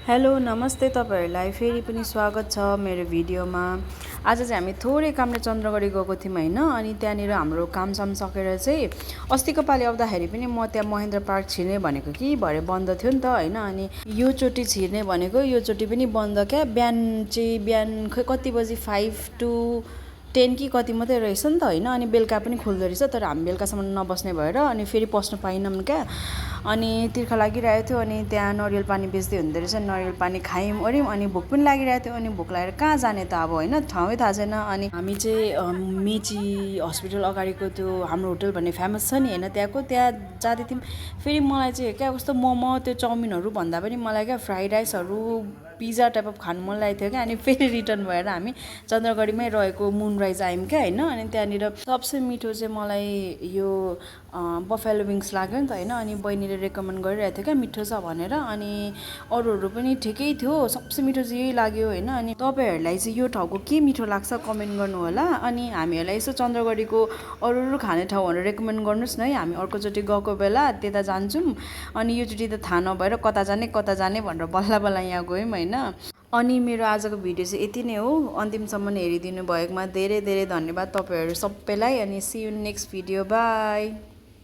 Hello नमस्ते तपाईहरुलाई फेरि पनि स्वागत छ मेरो भिडियोमा। आज चाहिँ हामी थोरै कामले चन्द्रगढी गएको थियौं हैन। अनि त्यहाँनिर हाम्रो कामसाम सकेर चाहिँ अस्तिको पालि आउँदाखेरि पनि म त्यहाँ महेन्द्र पार्क छिर्ने भनेको कि भरे बन्द थियो नि त हैन। अनि यो चोटी छिर्ने भनेको यो चोटी पनि बन्द क्या। बिहान खै कति बजी 5 to 10 कि कति मात्रै रहेछ नि त हैन। अनि बेलुका पनि खोल्दो रहेछ तर हामी बेलुकासम्म नबस्ने भएर अनि फेरि पस्नु पाइनौं क्या। अनि तिर्खा लागिरहेको थियो अनि त्यहाँ नरिवल पानी बेच्दै हुँदो रहेछ। नरिवल पानी खायौं ओर्यौं अनि भोक पनि लागिरहेको थियो। अनि भोक लागेर कहाँ जाने त अब हैन, ठाउँै थाहा छैन। अनि हामी चाहिँ मेची हस्पिटल अगाडिको त्यो हाम्रो होटल भन्ने फेमस छ नि हैन, त्यहाँ जाँदै थियौं। फेरि मलाई चाहिँ क्या कस्तो मोमो त्यो चाउमिनहरु भन्दा पनि मलाई क्या फ्राइड राइसहरु पिज्जा टाइप अफ खानु मन लागेको थियो क्या। अनि फेरि रिटर्न भएर हामी चन्द्रगढीमै रहेको मुनराइज आयौं क्या हैन। अनि त्यहाँनिर सबसे मिठो चाहिँ मलाई यो बफेलो विंग्स लाग्यो नि त हैन। अनि बहिनीले रेकमेन्ड गरिरहेको थियो क्या मिठो छ भनेर। अनि अरूहरु पनि ठिकै थियो, सबसे मिठो चाहिँ यही लाग्यो हैन। अनि तपाईहरुलाई चाहिँ यो ठाउँको के मिठो लाग्छ कमेन्ट गर्नु होला। अनि हामीहरुलाई यसो चन्द्रगढीको अरू खाने ठाउँहरु रेकमेन्ड गर्नुस् न है। हामी अर्कोचोटी गएको बेला त्यता जान्छौं। अनि योचोटी त थाहा नभएर कता जाने भनेर बल्ल यहाँ गयौं हैन। अनि मेरो आजको भिडियो चाहिँ यति नै हो। अन्तिमसम्म हेरिदिनु भएकोमा धेरै धेरै धन्यवाद तपाईहरु सबैलाई। अनि see you next video, by.